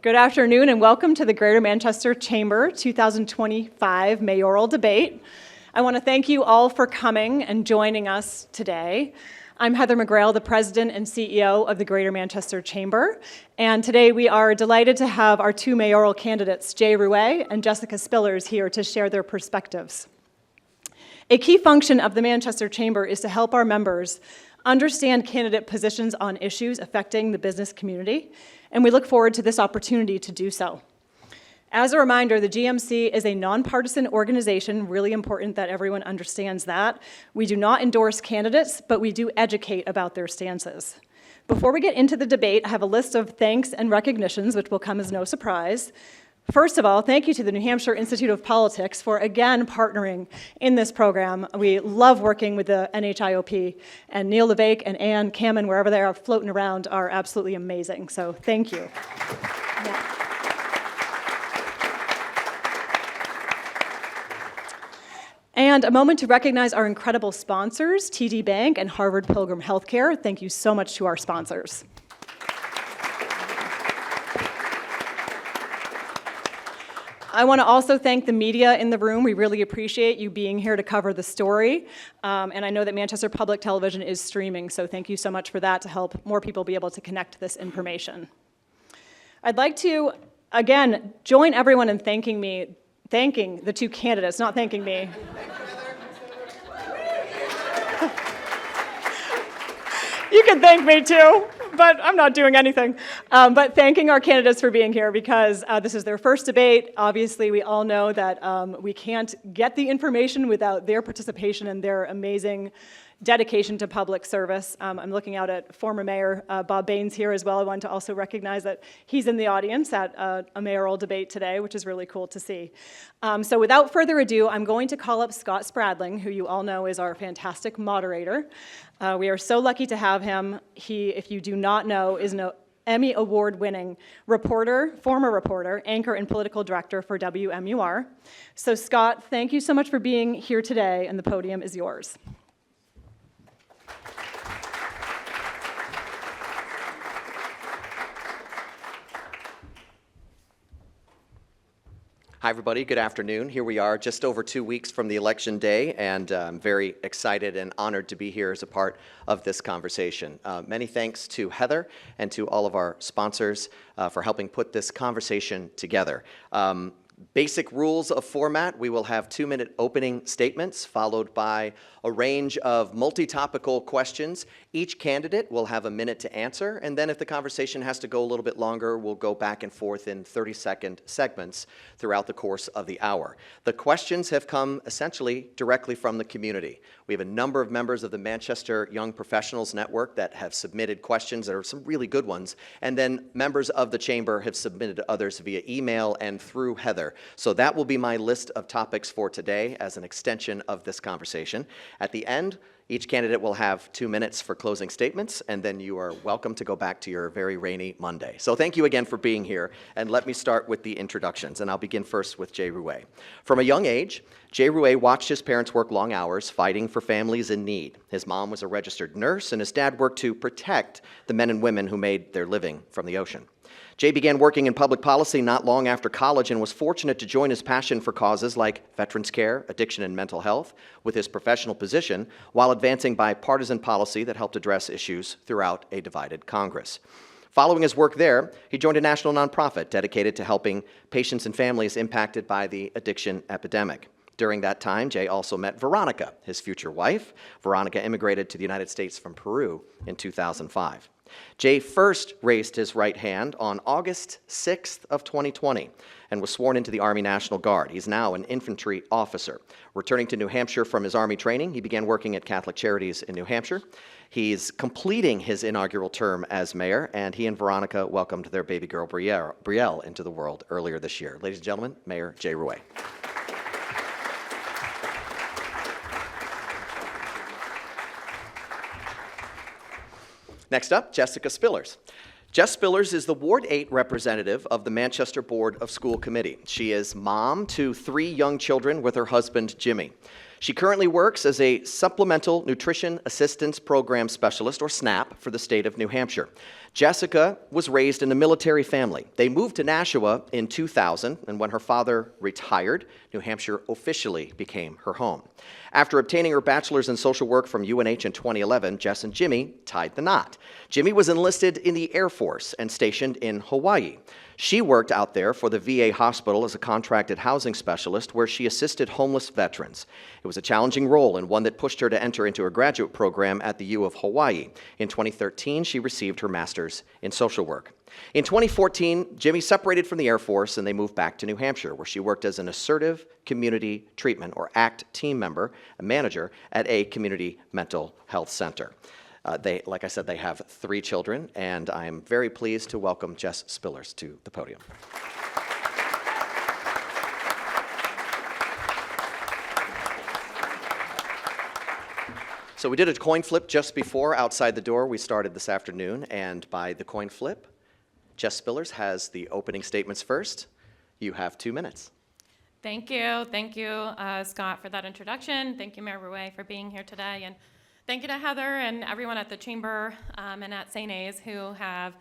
Good afternoon and welcome to the Greater Manchester Chamber 2025 Mayoral Debate. I want to thank you all for coming and joining us today. I'm Heather McGrail, the President and CEO of the Greater Manchester Chamber, and today we are delighted to have our two mayoral candidates, Jay Ruais and Jessica Spillers, here to share their perspectives. A key function of the Manchester Chamber is to help our members understand candidate positions on issues affecting the business community, and we look forward to this opportunity to do so. As a reminder, the GMC is a nonpartisan organization, really important that everyone understands that. We do not endorse candidates, but we do educate about their stances. Before we get into the debate, I have a list of thanks and recognitions, which will come as no surprise. First of all, thank you to the New Hampshire Institute of Politics for again partnering in this program. We love working with the NHIOP, and Neil LeVake and Ann Cameron, wherever they are floating around, are absolutely amazing, so thank you. Yeah. And a moment to recognize our incredible sponsors, TD Bank and Harvard Pilgrim Healthcare. Thank you so much to our sponsors. I want to also thank the media in the room. We really appreciate you being here to cover the story. And I know that Manchester Public Television is streaming, so thank you so much for that to help more people be able to connect to this information. I'd like to, again, join everyone in thanking the two candidates, not thanking me. You can thank me too, but I'm not doing anything. But thanking our candidates for being here because this is their first debate. Obviously, we all know that we can't get the information without their participation and their amazing dedication to public service. I'm looking out at former Mayor Bob Baines here as well. I want to also recognize that he's in the audience at a mayoral debate today, which is really cool to see. So without further ado, I'm going to call up Scott Spradling, who you all know is our fantastic moderator. We are so lucky to have him. He, if you do not know, is an Emmy Award winning reporter, former reporter, anchor, and political director for WMUR. So Scott, thank you so much for being here today, and the podium is yours. Hi, everybody. Good afternoon. Here we are just over 2 weeks from the election day, and I'm very excited and honored to be here as a part of this conversation. Many thanks to Heather and to all of our sponsors for helping put this conversation together. Basic rules of format: we will have 2-minute opening statements followed by a range of multi-topical questions. Each candidate will have a minute to answer, and then if the conversation has to go a little bit longer, we'll go back and forth in 30-second segments throughout the course of the hour. The questions have come essentially directly from the community. We have a number of members of the Manchester Young Professionals Network that have submitted questions. There are some really good ones, and then members of the Chamber have submitted others via email and through Heather. So that will be my list of topics for today as an extension of this conversation. At the end, each candidate will have 2 minutes for closing statements, and then you are welcome to go back to your very rainy Monday. So thank you again for being here, and let me start with the introductions, and I'll begin first with Jay Ruais. From a young age, Jay Ruais watched his parents work long hours fighting for families in need. His mom was a registered nurse, and his dad worked to protect the men and women who made their living from the ocean. Jay began working in public policy not long after college and was fortunate to join his passion for causes like veterans care, addiction, and mental health with his professional position while advancing bipartisan policy that helped address issues throughout a divided Congress. Following his work there, he joined a national nonprofit dedicated to helping patients and families impacted by the addiction epidemic. During that time, Jay also met Veronica, his future wife. Veronica immigrated to the United States from Peru in 2005. Jay first raised his right hand on August 6th of 2020 and was sworn into the Army National Guard. He's now an infantry officer. Returning to New Hampshire from his Army training, he began working at Catholic Charities in New Hampshire. He's completing his inaugural term as mayor, and he and Veronica welcomed their baby girl, Brielle, into the world earlier this year. Ladies and gentlemen, Mayor Jay Ruais. Next up, Jessica Spillers. Jess Spillers is the Ward 8 representative of the Manchester Board of School Committee. She is mom to 3 young children with her husband, Jimmy. She currently works as a Supplemental Nutrition Assistance Program Specialist, or SNAP, for the state of New Hampshire. Jessica was raised in a military family. They moved to Nashua in 2000, and when her father retired, New Hampshire officially became her home. After obtaining her bachelor's in social work from UNH in 2011, Jess and Jimmy tied the knot. Jimmy was enlisted in the Air Force and stationed in Hawaii. She worked out there for the VA hospital as a contracted housing specialist where she assisted homeless veterans. It was a challenging role and one that pushed her to enter into a graduate program at the U of Hawaii. In 2013, she received her master's in social work. In 2014, Jimmy separated from the Air Force and they moved back to New Hampshire, where she worked as an assertive community treatment, or ACT team member, a manager at a community mental health center. Like I said, they have 3 children, and I am very pleased to welcome Jess Spillers to the podium. So we did a coin flip just before outside the door. We started this afternoon, and by the coin flip, Jess Spillers has the opening statements first. You have 2 minutes. Thank you, Scott, for that introduction. Thank you, Mayor Ruais, for being here today. And thank you to Heather and everyone at the Chamber and at St. A's who have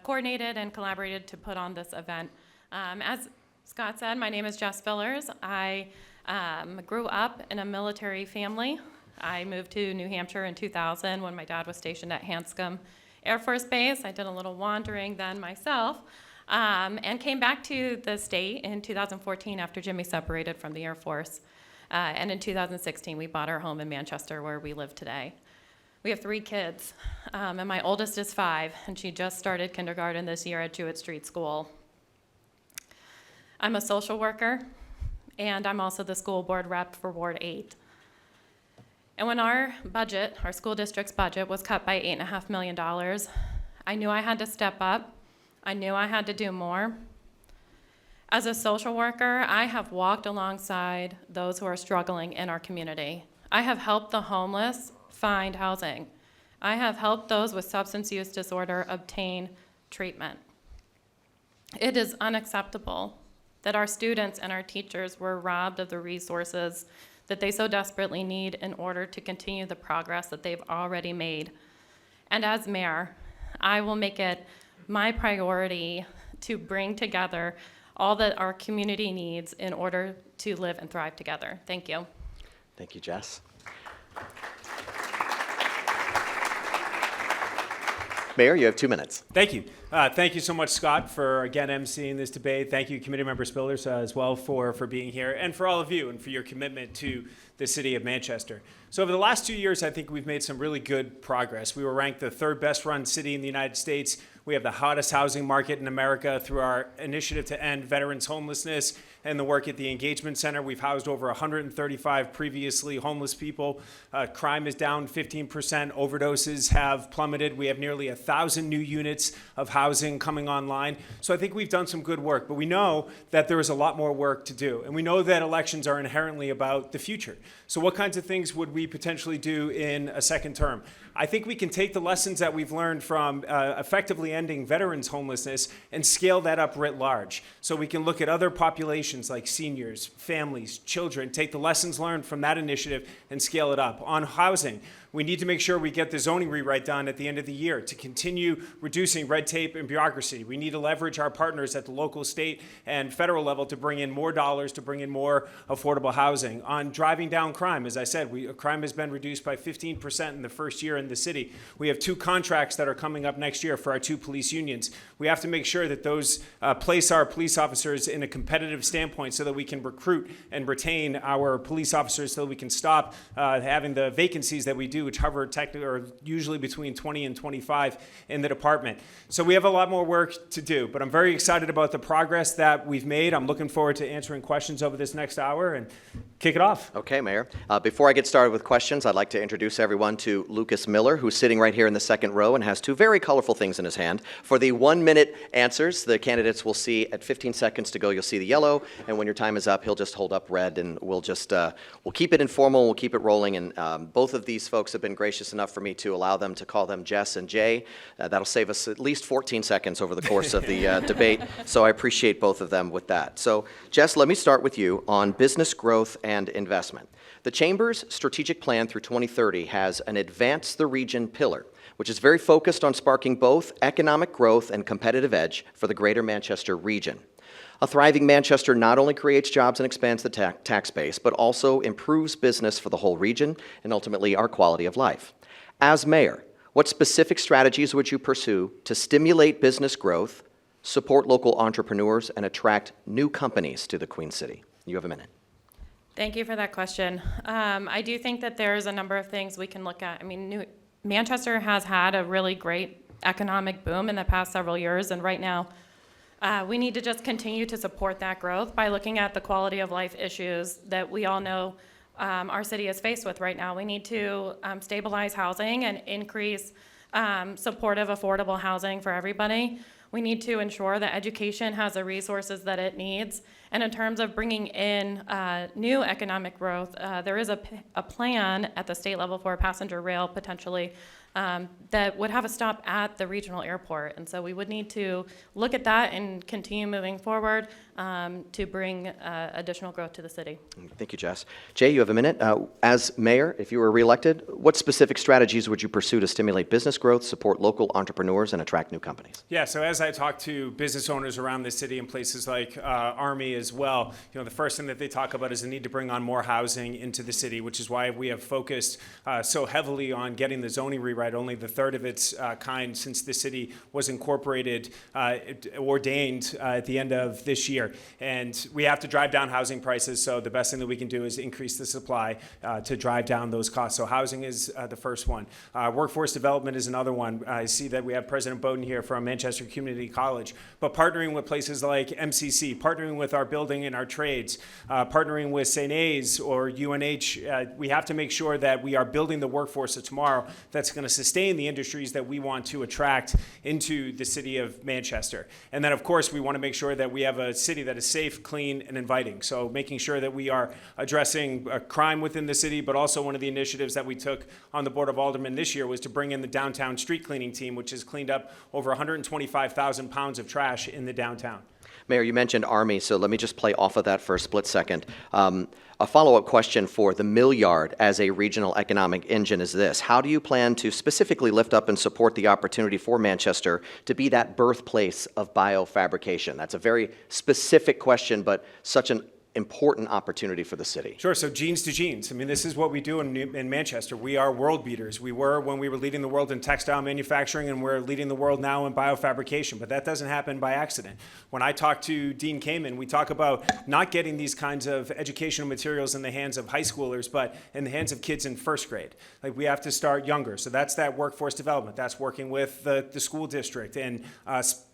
coordinated and collaborated to put on this event. As Scott said, my name is Jess Spillers. I grew up in a military family. I moved to New Hampshire in 2000 when my dad was stationed at Hanscom Air Force Base. I did a little wandering then myself and came back to the state in 2014 after Jimmy separated from the Air Force. And in 2016, we bought our home in Manchester, where we live today. We have 3 kids, and my oldest is 5, and she just started kindergarten this year at Jewett Street School. I'm a social worker, and I'm also the school board rep for Ward 8. And when our school district's budget, was cut by $8.5 million, I knew I had to step up. I knew I had to do more. As a social worker, I have walked alongside those who are struggling in our community. I have helped the homeless find housing. I have helped those with substance use disorder obtain treatment. It is unacceptable that our students and our teachers were robbed of the resources that they so desperately need in order to continue the progress that they've already made. And as mayor, I will make it my priority to bring together all that our community needs in order to live and thrive together. Thank you. Thank you, Jess. Mayor, you have 2 minutes. Thank you. Thank you so much, Scott, for, again, emceeing this debate. Thank you, Committee Member Spillers, as well, for being here, and for all of you, and for your commitment to the city of Manchester. So over the last 2 years, I think we've made some really good progress. We were ranked the 3rd best run city in the United States. We have the hottest housing market in America through our initiative to end veterans homelessness and the work at the Engagement Center. We've housed over 135 previously homeless people. Crime is down 15%. Overdoses have plummeted. We have nearly 1,000 new units of housing coming online. So I think we've done some good work, but we know that there is a lot more work to do. And we know that elections are inherently about the future. So what kinds of things would we potentially do in a second term? I think we can take the lessons that we've learned from effectively ending veterans homelessness and scale that up writ large. So we can look at other populations like seniors, families, children, take the lessons learned from that initiative and scale it up. On housing, we need to make sure we get the zoning rewrite done at the end of the year to continue reducing red tape and bureaucracy. We need to leverage our partners at the local, state, and federal level to bring in more dollars, to bring in more affordable housing. On driving down crime, as I said, crime has been reduced by 15% in the first year in the city. We have 2 contracts that are coming up next year for our 2 police unions. We have to make sure that those place our police officers in a competitive standpoint so that we can recruit and retain our police officers so that we can stop having the vacancies that we do, which hover usually between 20 and 25 in the department. So we have a lot more work to do, but I'm very excited about the progress that we've made. I'm looking forward to answering questions over this next hour and kick it off. Okay, Mayor. Before I get started with questions, I'd like to introduce everyone to Lucas Miller, who's sitting right here in the second row and has 2 very colorful things in his hand. For the 1-minute answers, the candidates will see at 15 seconds to go, you'll see the yellow, and when your time is up, he'll just hold up red, and we'll keep it informal, we'll keep it rolling, and both of these folks have been gracious enough for me to allow them to call them Jess and Jay. That'll save us at least 14 seconds over the course of the debate, so I appreciate both of them with that. So, Jess, let me start with you on business growth and investment. The Chamber's strategic plan through 2030 has an Advance the Region pillar, which is very focused on sparking both economic growth and competitive edge for the greater Manchester region. A thriving Manchester not only creates jobs and expands the tax base, but also improves business for the whole region and ultimately our quality of life. As mayor, what specific strategies would you pursue to stimulate business growth, support local entrepreneurs, and attract new companies to the Queen City? You have a minute. Thank you for that question. I do think that there's a number of things we can look at. I mean, Manchester has had a really great economic boom in the past several years, and right now we need to just continue to support that growth by looking at the quality of life issues that we all know our city is faced with right now. We need to stabilize housing and increase supportive, affordable housing for everybody. We need to ensure that education has the resources that it needs. And in terms of bringing in new economic growth, there is a plan at the state level for passenger rail potentially that would have a stop at the regional airport. And so we would need to look at that and continue moving forward to bring additional growth to the city. Thank you, Jess. Jay, you have a minute. As mayor, if you were reelected, what specific strategies would you pursue to stimulate business growth, support local entrepreneurs, and attract new companies? Yeah, so as I talk to business owners around the city in places like Army as well, the first thing that they talk about is the need to bring on more housing into the city, which is why we have focused so heavily on getting the zoning rewrite, only the third of its kind since the city was incorporated, ordained at the end of this year. And we have to drive down housing prices, so the best thing that we can do is increase the supply to drive down those costs. So housing is the first one. Workforce development is another one. I see that we have President Bowden here from Manchester Community College, but partnering with places like MCC, partnering with our building and our trades, partnering with St. A's or UNH, we have to make sure that we are building the workforce of tomorrow that's going to sustain the industries that we want to attract into the city of Manchester. And then, of course, we want to make sure that we have a city that is safe, clean, and inviting. So making sure that we are addressing crime within the city, but also one of the initiatives that we took on the Board of Aldermen this year was to bring in the downtown street cleaning team, which has cleaned up over 125,000 pounds of trash in the downtown. Mayor, you mentioned Army, so let me just play off of that for a split second. A follow-up question for the mill yard as a regional economic engine is this. How do you plan to specifically lift up and support the opportunity for Manchester to be that birthplace of biofabrication? That's a very specific question, but such an important opportunity for the city. Sure, so genes to genes. I mean, this is what we do in Manchester. We are world beaters. We were when we were leading the world in textile manufacturing, and we're leading the world now in biofabrication, but that doesn't happen by accident. When I talk to Dean Kamen, we talk about not getting these kinds of educational materials in the hands of high schoolers, but in the hands of kids in first grade. Like, we have to start younger, so that's that workforce development. That's working with the school district and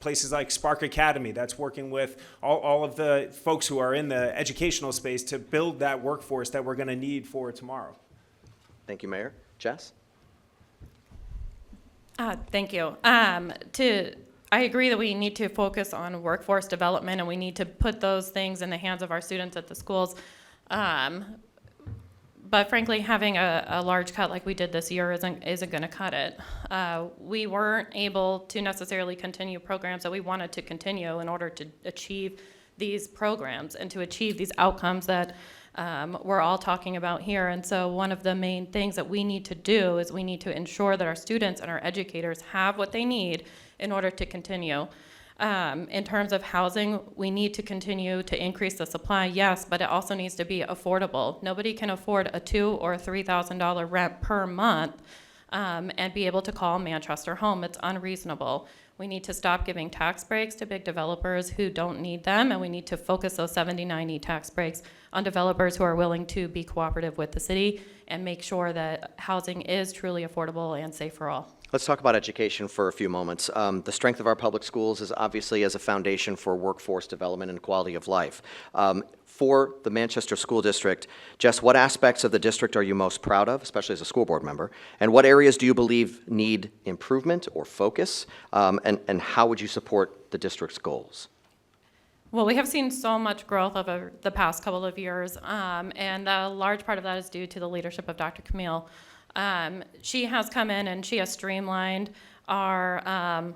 places like Spark Academy. That's working with all of the folks who are in the educational space to build that workforce that we're going to need for tomorrow. Thank you, Mayor. Jess? Thank you. I agree that we need to focus on workforce development, and we need to put those things in the hands of our students at the schools. But frankly, having a large cut like we did this year isn't going to cut it. We weren't able to necessarily continue programs that we wanted to continue in order to achieve these programs and to achieve these outcomes that we're all talking about here. And so one of the main things that we need to do is we need to ensure that our students and our educators have what they need in order to continue. In terms of housing, we need to continue to increase the supply, yes, but it also needs to be affordable. Nobody can afford a $2,000 or $3,000 rent per month and be able to call Manchester home. It's unreasonable. We need to stop giving tax breaks to big developers who don't need them, and we need to focus those 70-90 tax breaks on developers who are willing to be cooperative with the city and make sure that housing is truly affordable and safe for all. Let's talk about education for a few moments. The strength of our public schools is obviously as a foundation for workforce development and quality of life. For the Manchester School District, Jess, what aspects of the district are you most proud of, especially as a school board member? And what areas do you believe need improvement or focus? And how would you support the district's goals? Well, we have seen so much growth over the past couple of years, and a large part of that is due to the leadership of Dr. Camille. She has come in and she has streamlined our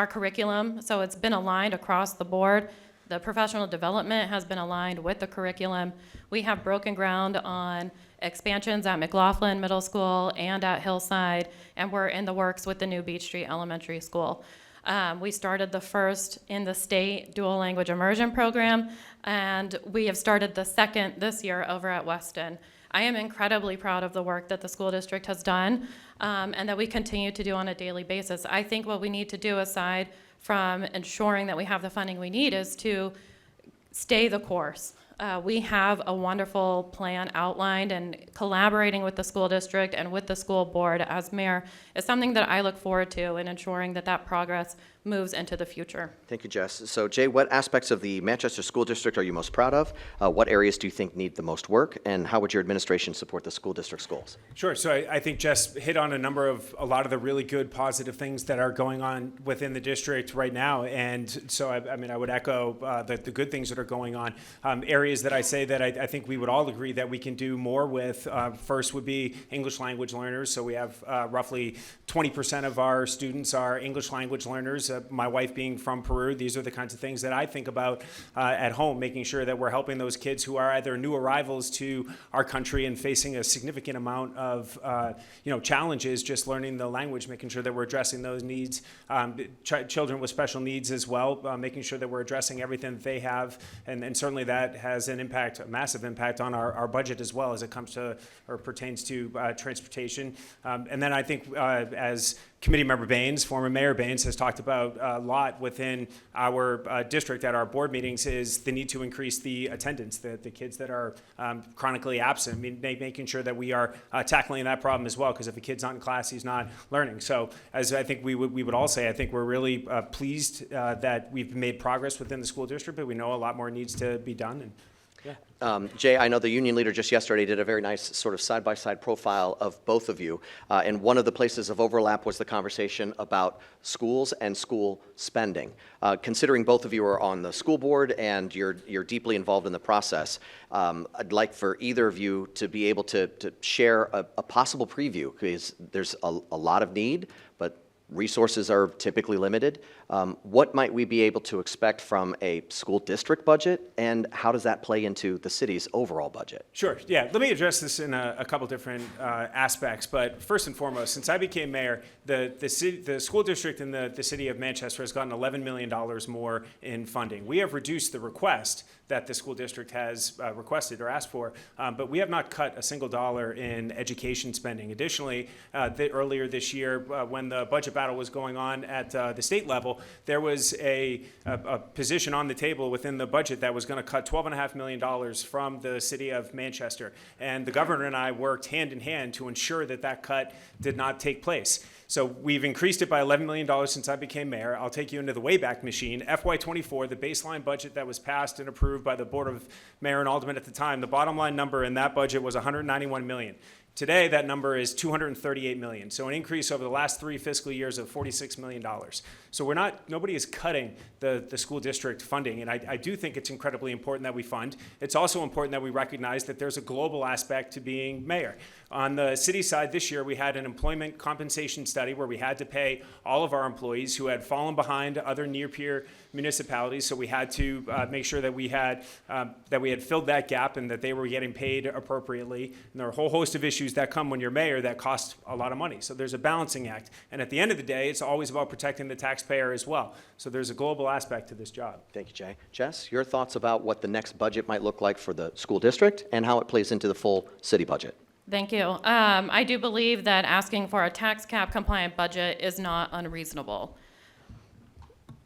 curriculum, so it's been aligned across the board. The professional development has been aligned with the curriculum. We have broken ground on expansions at McLaughlin Middle School and at Hillside, and we're in the works with the new Beach Street Elementary School. We started the first in the state dual language immersion program, and we have started the second this year over at Weston. I am incredibly proud of the work that the school district has done and that we continue to do on a daily basis. I think what we need to do, aside from ensuring that we have the funding we need, is to stay the course. We have a wonderful plan outlined, and collaborating with the school district and with the school board as mayor is something that I look forward to in ensuring that that progress moves into the future. Thank you, Jess. So, Jay, what aspects of the Manchester School District are you most proud of? What areas do you think need the most work? And how would your administration support the school district's goals? Sure. So I think Jess hit on a lot of the really good, positive things that are going on within the district right now. And so, I would echo the good things that are going on. Areas that I say that I think we would all agree that we can do more with. First would be English language learners. So we have roughly 20% of our students are English language learners. My wife being from Peru, these are the kinds of things that I think about at home, making sure that we're helping those kids who are either new arrivals to our country and facing a significant amount of challenges just learning the language, making sure that we're addressing those needs. Children with special needs as well, making sure that we're addressing everything that they have, and certainly that has an impact, a massive impact on our budget as well as it comes to or pertains to transportation. And then I think as Committee Member Baines, former Mayor Baines, has talked about a lot within our district at our board meetings is the need to increase the attendance, the kids that are chronically absent, making sure that we are tackling that problem as well, because if a kid's not in class, he's not learning. So as I think we would all say, I think we're really pleased that we've made progress within the school district, but we know a lot more needs to be done. And Jay, I know the union leader just yesterday did a very nice sort of side-by-side profile of both of you, and one of the places of overlap was the conversation about schools and school spending. Considering both of you are on the school board and you're deeply involved in the process, I'd like for either of you to be able to share a possible preview, because there's a lot of need, but resources are typically limited. What might we be able to expect from a school district budget, and how does that play into the city's overall budget? Sure, yeah. Let me address this in a couple different aspects, but first and foremost, since I became mayor, the school district in the city of Manchester has gotten $11 million more in funding. We have reduced the request that the school district has requested or asked for, but we have not cut a single dollar in education spending. Additionally, earlier this year, when the budget battle was going on at the state level, there was a position on the table within the budget that was going to cut $12.5 million from the city of Manchester. And the governor and I worked hand in hand to ensure that that cut did not take place. So we've increased it by $11 million since I became mayor. I'll take you into the Wayback Machine. FY24, the baseline budget that was passed and approved by the Board of Mayor and Aldermen at the time, the bottom line number in that budget was $191 million. Today, that number is $238 million, so an increase over the last 3 fiscal years of $46 million. So nobody is cutting the school district funding, and I do think it's incredibly important that we fund. It's also important that we recognize that there's a global aspect to being mayor. On the city side this year, we had an employment compensation study where we had to pay all of our employees who had fallen behind other near-peer municipalities, so we had to make sure that we had filled that gap and that they were getting paid appropriately. And there are a whole host of issues that come when you're mayor that cost a lot of money. So there's a balancing act. And at the end of the day, it's always about protecting the taxpayer as well. So there's a global aspect to this job. Thank you, Jay. Jess, your thoughts about what the next budget might look like for the school district and how it plays into the full city budget? Thank you. I do believe that asking for a tax cap compliant budget is not unreasonable.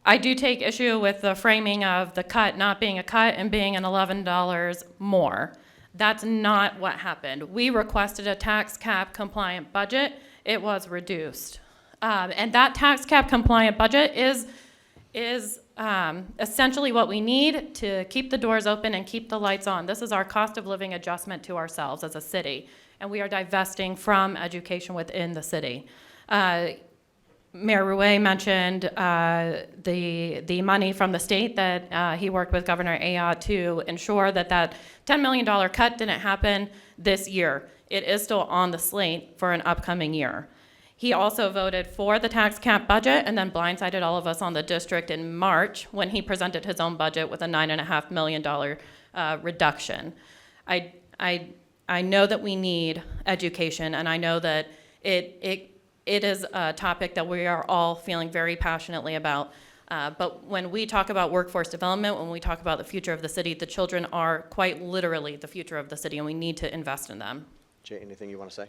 I do take issue with the framing of the cut not being a cut and being an $11 more. That's not what happened. We requested a tax cap compliant budget. It was reduced. And that tax cap compliant budget is essentially what we need to keep the doors open and keep the lights on. This is our cost of living adjustment to ourselves as a city, and we are divesting from education within the city. Mayor Ruais mentioned the money from the state that he worked with Governor Ayotte to ensure that that $10 million cut didn't happen this year. It is still on the slate for an upcoming year. He also voted for the tax cap budget and then blindsided all of us on the district in March when he presented his own budget with a $9.5 million reduction. I know that we need education, and I know that it is a topic that we are all feeling very passionately about. But when we talk about workforce development, when we talk about the future of the city, the children are quite literally the future of the city, and we need to invest in them. Jay, anything you want to say?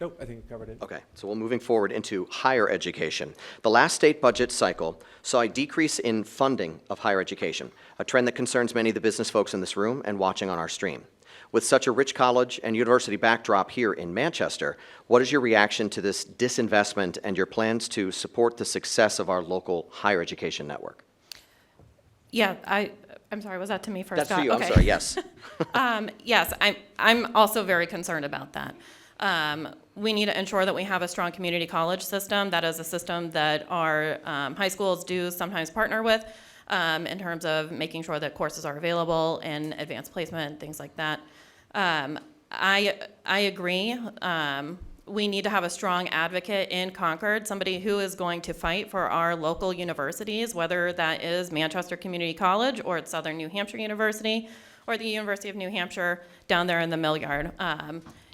Nope, I think you covered it. Okay, so we're moving forward into higher education. The last state budget cycle saw a decrease in funding of higher education, a trend that concerns many of the business folks in this room and watching on our stream. With such a rich college and university backdrop here in Manchester, what is your reaction to this disinvestment and your plans to support the success of our local higher education network? Yeah, I'm sorry, was that to me first? That's Scott? to you, Okay. I'm sorry, yes. Yes, I'm also very concerned about that. We need to ensure that we have a strong community college system. That is a system that our high schools do sometimes partner with in terms of making sure that courses are available and advanced placement, things like that. I agree. We need to have a strong advocate in Concord, somebody who is going to fight for our local universities, whether that is Manchester Community College or it's Southern New Hampshire University or the University of New Hampshire down there in the Mill Yard.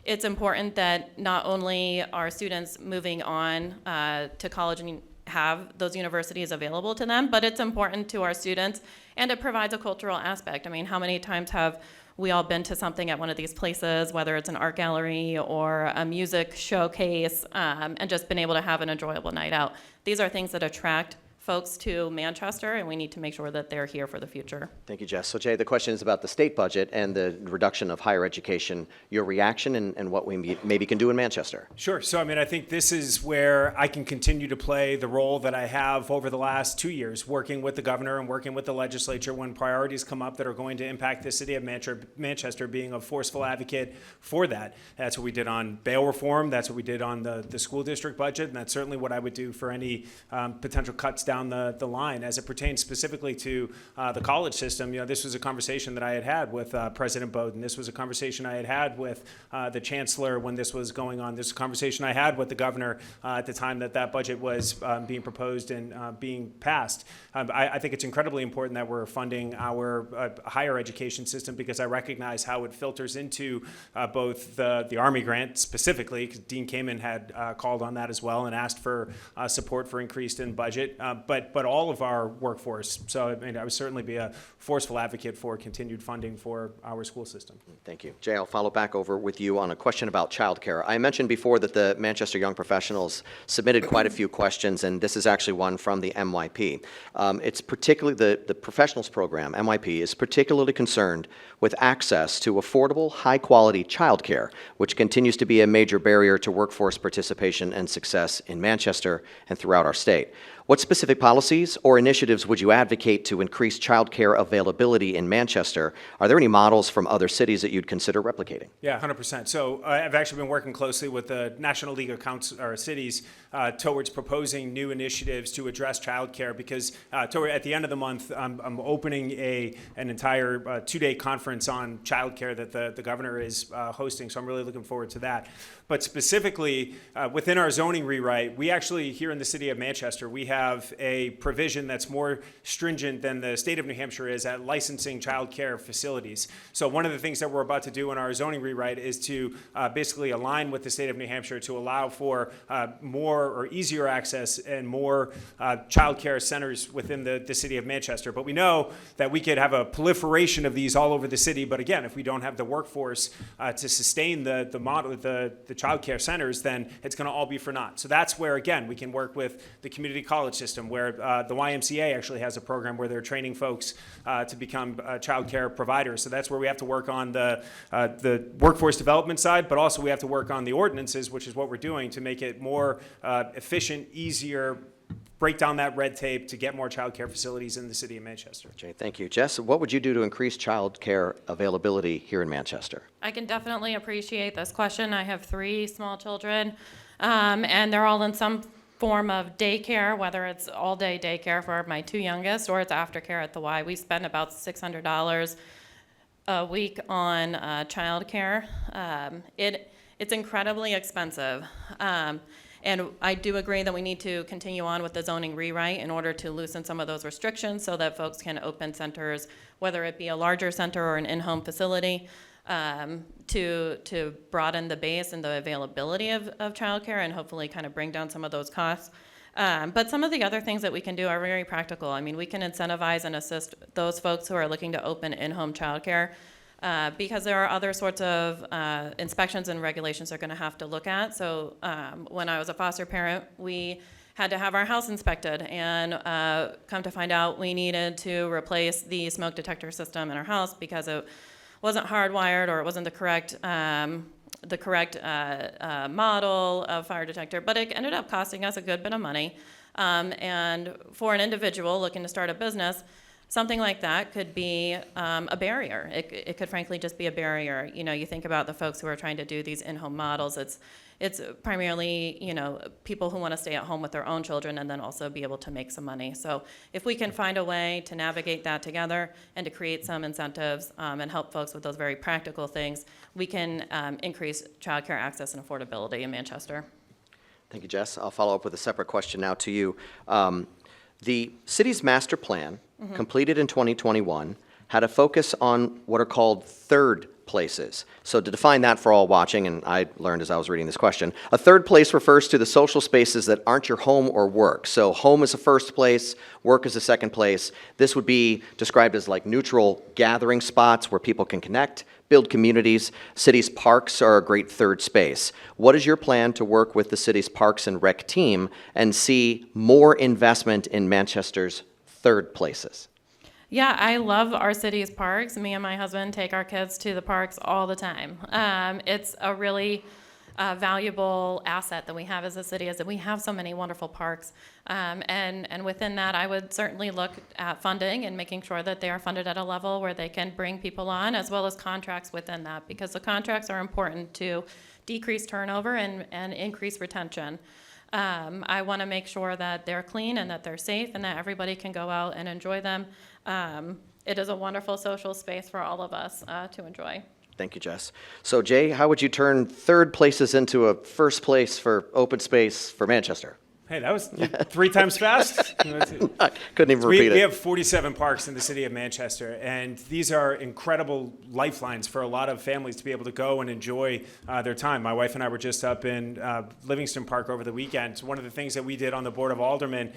It's important that not only are students moving on to college and have those universities available to them, but it's important to our students, and it provides a cultural aspect. I mean, how many times have we all been to something at one of these places, whether it's an art gallery or a music showcase, and just been able to have an enjoyable night out? These are things that attract folks to Manchester, and we need to make sure that they're here for the future. Thank you, Jess. So Jay, the question is about the state budget and the reduction of higher education, your reaction and what we maybe can do in Manchester. Sure. So, I mean, I think this is where I can continue to play the role that I have over the last 2 years, working with the governor and working with the legislature when priorities come up that are going to impact the city of Manchester, being a forceful advocate for that. That's what we did on bail reform. That's what we did on the school district budget. And that's certainly what I would do for any potential cuts down the line. As it pertains specifically to the college system, this was a conversation that I had with President Bowden. This was a conversation I had with the chancellor when this was going on. This is a conversation I had with the governor at the time that budget was being proposed and being passed. I think it's incredibly important that we're funding our higher education system, because I recognize how it filters into both the Army grant specifically, because Dean Kamen had called on that as well and asked for support for increased in budget. But all of our workforce. So I mean, I would certainly be a forceful advocate for continued funding for our school system. Thank you. Jay, I'll follow back over with you on a question about childcare. I mentioned before that the Manchester Young Professionals submitted quite a few questions, and this is actually one from the MYP. It's particularly the professionals program, MYP, is particularly concerned with access to affordable, high-quality childcare, which continues to be a major barrier to workforce participation and success in Manchester and throughout our state. What specific policies or initiatives would you advocate to increase childcare availability in Manchester? Are there any models from other cities that you'd consider replicating? Yeah, 100%. So I've actually been working closely with the National League of Cities towards proposing new initiatives to address childcare, because at the end of the month, I'm opening an entire two-day conference on childcare that the governor is hosting. So I'm really looking forward to that. But specifically, within our zoning rewrite, we actually, here in the city of Manchester, we have a provision that's more stringent than the state of New Hampshire is at licensing child care facilities. So one of the things that we're about to do in our zoning rewrite is to basically align with the state of New Hampshire to allow for more or easier access and more child care centers within the city of Manchester. But we know that we could have a proliferation of these all over the city. But again, if we don't have the workforce to sustain the model, the child care centers, then it's going to all be for naught. So that's where, again, we can work with the community college system, where the YMCA actually has a program where they're training folks to become child care providers. So that's where we have to work on the workforce development side, but also we have to work on the ordinances, which is what we're doing to make it more efficient, easier, break down that red tape to get more child care facilities in the city of Manchester. Jay, thank you. Jess, what would you do to increase child care availability here in Manchester? I can definitely appreciate this question. I have 3 small children, and they're all in some form of daycare, whether it's all-day daycare for my 2 youngest or it's aftercare at the Y. We spend about $600 a week on childcare. It's incredibly expensive. And I do agree that we need to continue on with the zoning rewrite in order to loosen some of those restrictions so that folks can open centers, whether it be a larger center or an in-home facility, to broaden the base and the availability of childcare and hopefully kind of bring down some of those costs. But some of the other things that we can do are very practical. I mean, we can incentivize and assist those folks who are looking to open in-home childcare because there are other sorts of inspections and regulations they're going to have to look at. So when I was a foster parent, we had to have our house inspected, and come to find out we needed to replace the smoke detector system in our house because it wasn't hardwired or it wasn't the correct model of fire detector, but it ended up costing us a good bit of money. And for an individual looking to start a business, something like that could be a barrier. It could frankly just be a barrier. You know, you think about the folks who are trying to do these in-home models. It's primarily, you know, people who want to stay at home with their own children and then also be able to make some money. So if we can find a way to navigate that together and to create some incentives and help folks with those very practical things, we can increase childcare access and affordability in Manchester. Thank you, Jess. I'll follow up with a separate question now to you. The city's master plan, completed in 2021, had a focus on what are called third places. So to define that for all watching, and I learned as I was reading this question, a third place refers to the social spaces that aren't your home or work. So home is a first place, work is a second place. This would be described as like neutral gathering spots where people can connect, build communities. City's parks are a great third space. What is your plan to work with the city's Parks and Rec team and see more investment in Manchester's third places? Yeah, I love our city's parks. Me and my husband take our kids to the parks all the time. It's a really valuable asset that we have as a city, is that we have so many wonderful parks. And within that, I would certainly look at funding and making sure that they are funded at a level where they can bring people on, as well as contracts within that, because the contracts are important to decrease turnover and increase retention. I want to make sure that they're clean and that they're safe and that everybody can go out and enjoy them. It is a wonderful social space for all of us to enjoy. Thank you, Jess. So Jay, how would you turn third places into a first place for open space for Manchester? Hey, that was 3 times fast. I couldn't even repeat it. We have 47 parks in the city of Manchester, and these are incredible lifelines for a lot of families to be able to go and enjoy their time. My wife and I were just up in Livingston Park over the weekend. One of the things that we did on the Board of Aldermen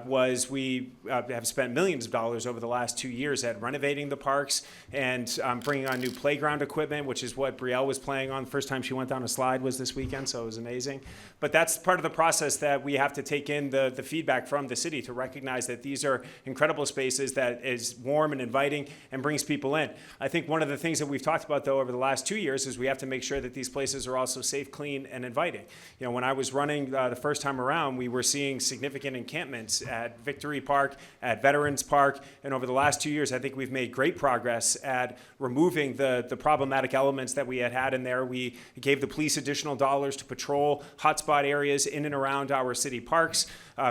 was we have spent millions of dollars over the last 2 years at renovating the parks and bringing on new playground equipment, which is what Brielle was playing on. The first time she went down a slide was this weekend, so it was amazing. But that's part of the process that we have to take in the feedback from the city to recognize that these are incredible spaces that is warm and inviting and brings people in. I think one of the things that we've talked about, though, over the last 2 years is we have to make sure that these places are also safe, clean, and inviting. You know, when I was running the first time around, we were seeing significant encampments at Victory Park, at Veterans Park, and over the last 2 years, I think we've made great progress at removing the problematic elements that we had in there. We gave the police additional dollars to patrol hotspot areas in and around our city parks.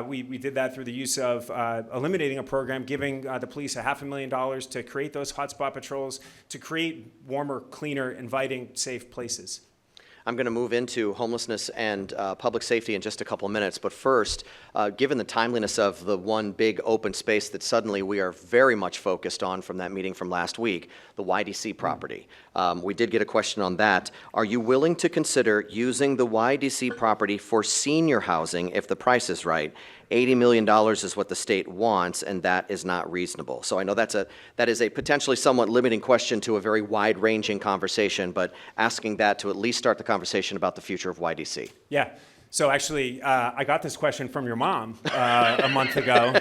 We did that through the use of eliminating a program, giving the police $500,000 to create those hotspot patrols, to create warmer, cleaner, inviting, safe places. I'm going to move into homelessness and public safety in just a couple minutes, but first, given the timeliness of the one big open space that suddenly we are very much focused on from that meeting from last week, the YDC property. We did get a question on that. Are you willing to consider using the YDC property for senior housing if the price is right? $80 million is what the state wants, and that is not reasonable. So I know that is a potentially somewhat limiting question to a very wide-ranging conversation, but asking that to at least start the conversation about the future of YDC. Yeah. So actually, I got this question from your mom a month ago.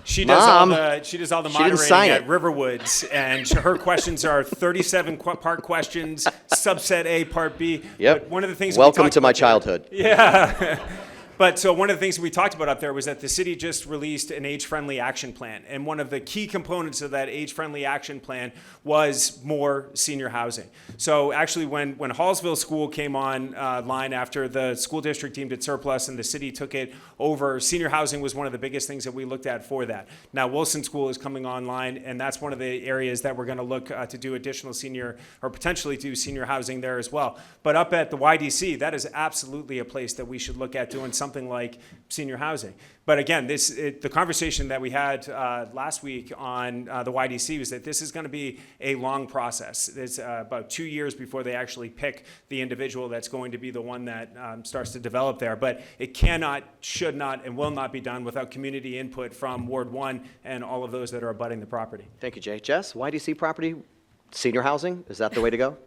She does all the moderating at Riverwoods, and her questions are 37 part questions, subset A, part B. Yep. But one of the things welcome to my childhood. Yeah. But so one of the things we talked about up there was that the city just released an age-friendly action plan. And one of the key components of that age-friendly action plan was more senior housing. So actually when Hallsville School came online after the school district deemed it surplus and the city took it over, senior housing was one of the biggest things that we looked at for that. Now Wilson School is coming online, and that's one of the areas that we're going to look to do additional senior, or potentially do senior housing there as well. But up at the YDC, that is absolutely a place that we should look at doing something like senior housing. But again, the conversation that we had last week on the YDC was that this is going to be a long process. It's about 2 years before they actually pick the individual that's going to be the one that starts to develop there. But it cannot, should not, and will not be done without community input from Ward 1 and all of those that are abutting the property. Thank you, Jay. Jess, YDC property, senior housing, is that the way to go?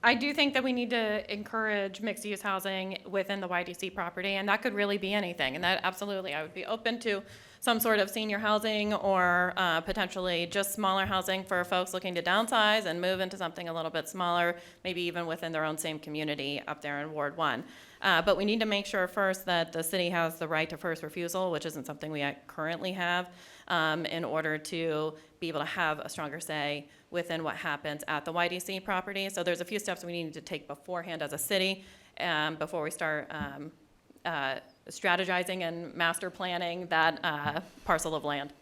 I do think that we need to encourage mixed-use housing within the YDC property, and that could really be anything. And that absolutely, I would be open to some sort of senior housing or potentially just smaller housing for folks looking to downsize and move into something a little bit smaller, maybe even within their own same community up there in Ward 1. But we need to make sure first that the city has the right to first refusal, which isn't something we currently have, in order to be able to have a stronger say within what happens at the YDC property. So there's a few steps we need to take beforehand as a city before we start strategizing and master planning that parcel of land.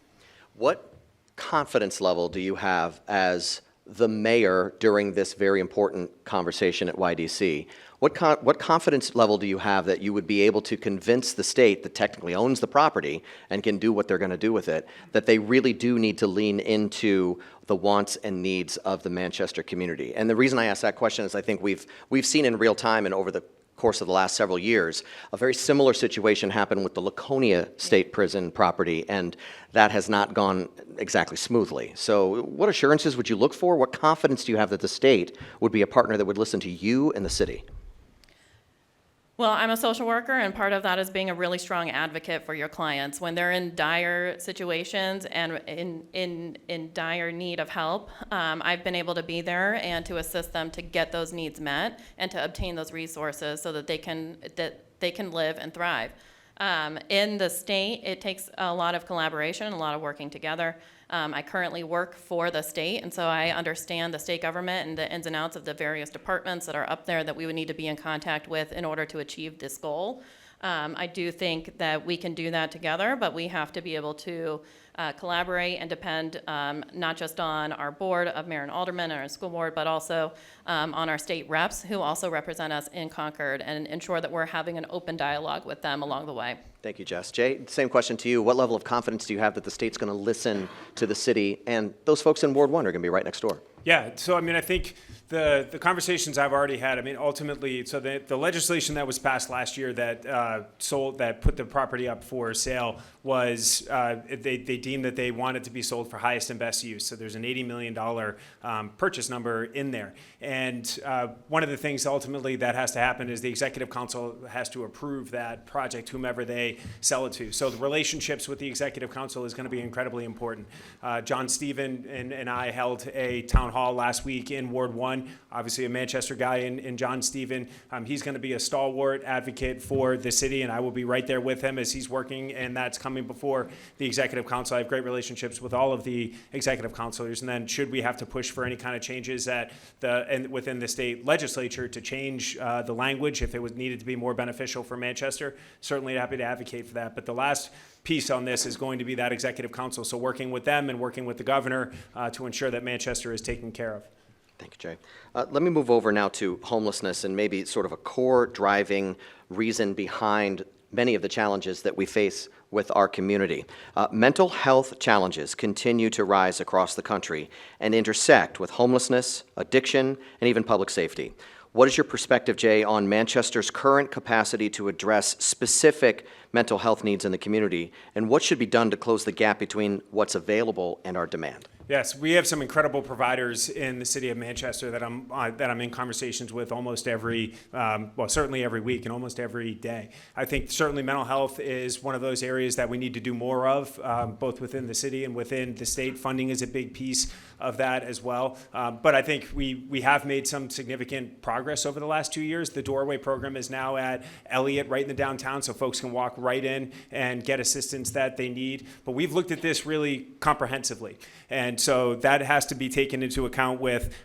What confidence level do you have as the mayor during this very important conversation at YDC? What confidence level do you have that you would be able to convince the state that technically owns the property and can do what they're going to do with it, that they really do need to lean into the wants and needs of the Manchester community? And the reason I ask that question is I think we've seen in real time and over the course of the last several years, a very similar situation happened with the Laconia State Prison property, and that has not gone exactly smoothly. So what assurances would you look for? What confidence do you have that the state would be a partner that would listen to you and the city? Well, I'm a social worker, and part of that is being a really strong advocate for your clients. When they're in dire situations and in dire need of help, I've been able to be there and to assist them to get those needs met and to obtain those resources so that they can live and thrive. In the state, it takes a lot of collaboration, a lot of working together. I currently work for the state, and so I understand the state government and the ins and outs of the various departments that are up there that we would need to be in contact with in order to achieve this goal. I do think that we can do that together, but we have to be able to collaborate and depend not just on our board of mayor and aldermen and our school board, but also on our state reps who also represent us in Concord, and ensure that we're having an open dialogue with them along the way. Thank you, Jess. Jay, same question to you. What level of confidence do you have that the state's going to listen to the city, and those folks in Ward 1 are going to be right next door? Yeah, so I mean, I think the conversations I've already had, I mean, ultimately, so the legislation that was passed last year that that put the property up for sale was, they deemed that they wanted to be sold for highest and best use. So there's an $80 million purchase number in there. And one of the things ultimately that has to happen is the executive council has to approve that project, whomever they sell it to. So the relationships with the executive council is going to be incredibly important. John Stephen and I held a town hall last week in Ward 1. Obviously a Manchester guy in John Stephen. He's going to be a stalwart advocate for the city, and I will be right there with him as he's working, and that's coming before the executive council. I have great relationships with all of the executive councilors, and then should we have to push for any kind of changes within the state legislature to change the language if it needed to be more beneficial for Manchester, certainly happy to advocate for that. But the last piece on this is going to be that executive council, so working with them and working with the governor to ensure that Manchester is taken care of. Thank you, Jay. Let me move over now to homelessness and maybe sort of a core driving reason behind many of the challenges that we face with our community. Mental health challenges continue to rise across the country and intersect with homelessness, addiction, and even public safety. What is your perspective, Jay, on Manchester's current capacity to address specific mental health needs in the community, and what should be done to close the gap between what's available and our demand? Yes, we have some incredible providers in the city of Manchester that I'm in conversations with almost certainly every week and almost every day. I think certainly mental health is one of those areas that we need to do more of, both within the city and within the state. Funding is a big piece of that as well. But I think we have made some significant progress over the last 2 years. The Doorway program is now at Elliott, right in the downtown, so folks can walk right in and get assistance that they need. But we've looked at this really comprehensively. And so that has to be taken into account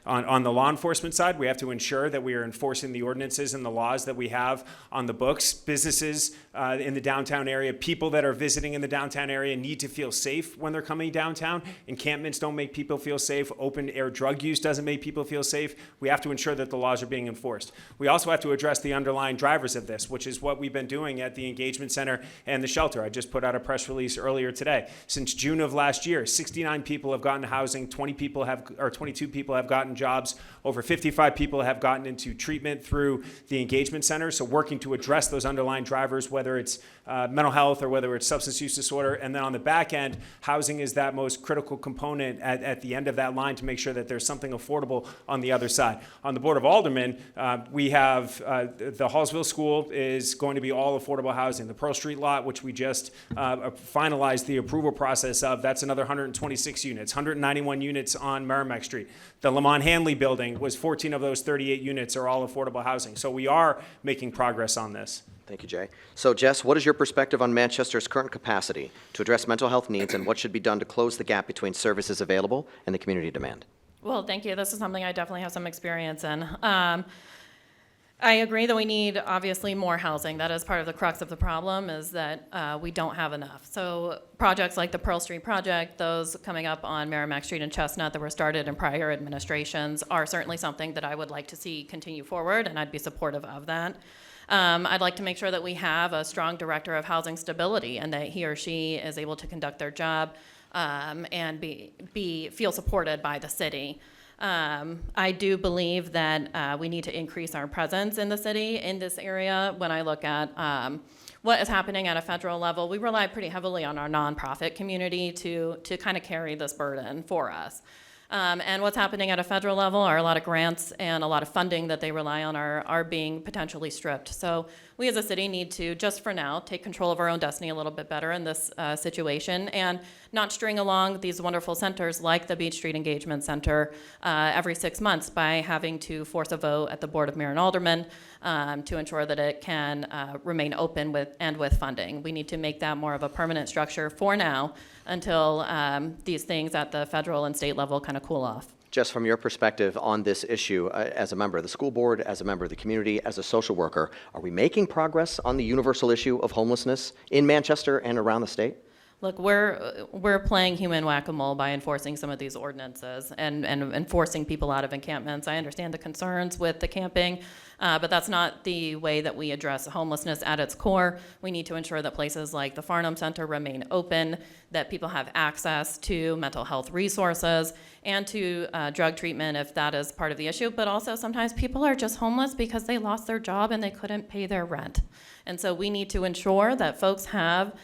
on the law enforcement side. We have to ensure that we are enforcing the ordinances and the laws that we have on the books. Businesses in the downtown area, people that are visiting in the downtown area need to feel safe when they're coming downtown. Encampments don't make people feel safe. Open air drug use doesn't make people feel safe. We have to ensure that the laws are being enforced. We also have to address the underlying drivers of this, which is what we've been doing at the engagement center and the shelter. I just put out a press release earlier today. Since June of last year, 69 people have gotten housing, 22 people have gotten jobs, over 55 people have gotten into treatment through the engagement center. So working to address those underlying drivers, whether it's mental health or whether it's substance use disorder. And then on the back end, housing is that most critical component at the end of that line to make sure that there's something affordable on the other side. On the Board of Aldermen, we have the Hallsville School is going to be all affordable housing. The Pearl Street lot, which we just finalized the approval process of, that's another 126 units, 191 units on Merrimack Street. The Lamont Hanley building was 14 of those 38 units are all affordable housing. So we are making progress on this. Thank you, Jay. So, Jess, what is your perspective on Manchester's current capacity to address mental health needs and what should be done to close the gap between services available and the community demand? Well, thank you. This is something I definitely have some experience in. I agree that we need, obviously, more housing. That is part of the crux of the problem, is that we don't have enough. So projects like the Pearl Street project, those coming up on Merrimack Street and Chestnut that were started in prior administrations, are certainly something that I would like to see continue forward, and I'd be supportive of that. I'd like to make sure that we have a strong director of housing stability and that he or she is able to conduct their job and feel supported by the city. I do believe that we need to increase our presence in the city in this area. When I look at what is happening at a federal level, we rely pretty heavily on our nonprofit community to kind of carry this burden for us. And what's happening at a federal level are a lot of grants and a lot of funding that they rely on are being potentially stripped. So we as a city need to, just for now, take control of our own destiny a little bit better in this situation and not string along these wonderful centers like the Beach Street Engagement Center every 6 months by having to force a vote at the Board of Mayor and Aldermen to ensure that it can remain open with funding. We need to make that more of a permanent structure for now until these things at the federal and state level kind of cool off. Jess, from your perspective on this issue, as a member of the school board, as a member of the community, as a social worker, are we making progress on the universal issue of homelessness in Manchester and around the state? Look, we're playing human whack-a-mole by enforcing some of these ordinances and enforcing people out of encampments. I understand the concerns with the camping, but that's not the way that we address homelessness at its core. We need to ensure that places like the Farnham Center remain open, that people have access to mental health resources and to drug treatment if that is part of the issue. But also sometimes people are just homeless because they lost their job and they couldn't pay their rent. And so we need to ensure that folks have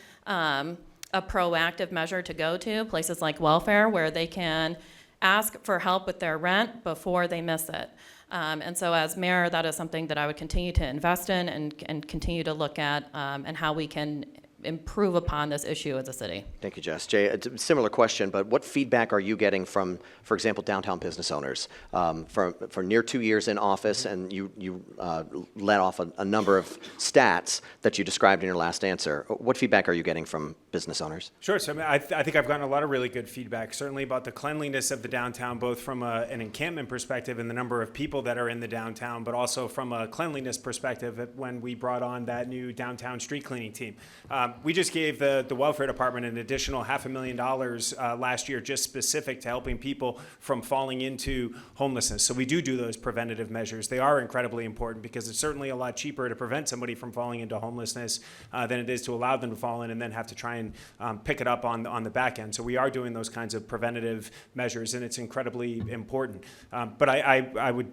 a proactive measure to go to, places like welfare, where they can ask for help with their rent before they miss it. And so as mayor, that is something that I would continue to invest in and continue to look at and how we can improve upon this issue as a city. Thank you, Jess. Jay, a similar question, but what feedback are you getting from, for example, downtown business owners? For near 2 years in office, and you let off a number of stats that you described in your last answer. What feedback are you getting from business owners? Sure. So I think I've gotten a lot of really good feedback, certainly about the cleanliness of the downtown, both from an encampment perspective and the number of people that are in the downtown, but also from a cleanliness perspective when we brought on that new downtown street cleaning team. We just gave the welfare department an additional $500,000 last year, just specific to helping people from falling into homelessness. So we do those preventative measures. They are incredibly important because it's certainly a lot cheaper to prevent somebody from falling into homelessness than it is to allow them to fall in and then have to try and pick it up on the back end. So we are doing those kinds of preventative measures, and it's incredibly important. But I would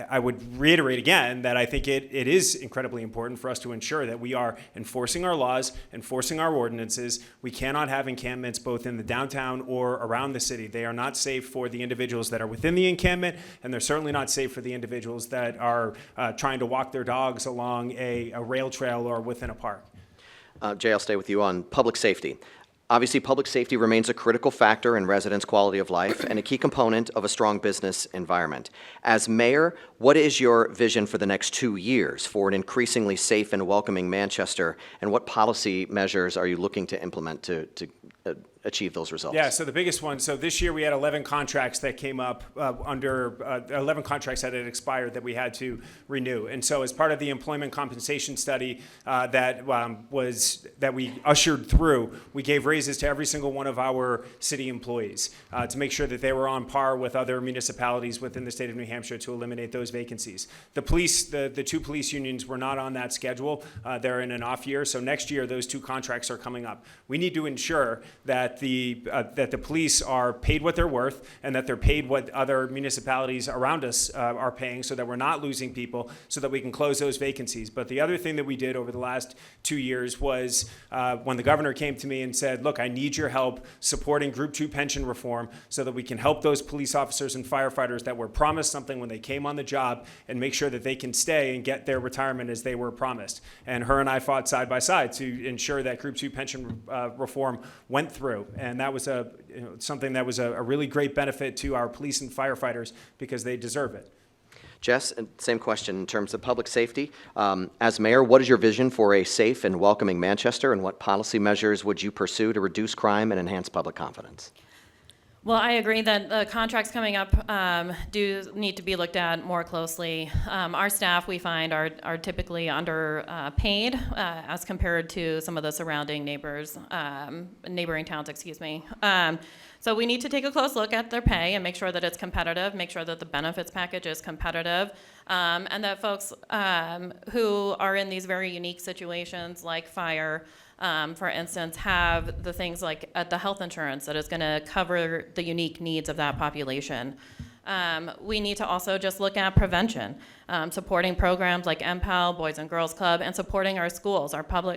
I would reiterate again that I think it is incredibly important for us to ensure that we are enforcing our laws, enforcing our ordinances. We cannot have encampments both in the downtown or around the city. They are not safe for the individuals that are within the encampment, and they're certainly not safe for the individuals that are trying to walk their dogs along a rail trail or within a park. Jay, I'll stay with you on public safety. Obviously, public safety remains a critical factor in residents' quality of life and a key component of a strong business environment. As mayor, what is your vision for the next 2 years for an increasingly safe and welcoming Manchester, and what policy measures are you looking to implement to achieve those results? Yeah, so the biggest one, so this year we had 11 contracts that came up 11 contracts that had expired that we had to renew. And so as part of the employment compensation study that we ushered through, we gave raises to every single one of our city employees to make sure that they were on par with other municipalities within the state of New Hampshire to eliminate those vacancies. The police, the two police unions were not on that schedule. They're in an off year, so next year those two contracts are coming up. We need to ensure that the police are paid what they're worth and that they're paid what other municipalities around us are paying, so that we're not losing people, so that we can close those vacancies. But the other thing that we did over the last 2 years was when the governor came to me and said, look, I need your help supporting Group 2 pension reform so that we can help those police officers and firefighters that were promised something when they came on the job and make sure that they can stay and get their retirement as they were promised. And her and I fought side by side to ensure that Group 2 pension reform went through. And that was something that was a really great benefit to our police and firefighters because they deserve it. Jess, same question in terms of public safety. As mayor, what is your vision for a safe and welcoming Manchester, and what policy measures would you pursue to reduce crime and enhance public confidence? Well, I agree that the contracts coming up do need to be looked at more closely. Our staff, we find, are typically underpaid as compared to some of the surrounding neighboring towns, So we need to take a close look at their pay and make sure that it's competitive, make sure that the benefits package is competitive, and that folks who are in these very unique situations like fire, for instance, have the things like the health insurance that is going to cover the unique needs of that population. We need to also just look at prevention, supporting programs like MPAL, Boys and Girls Club, and supporting our schools.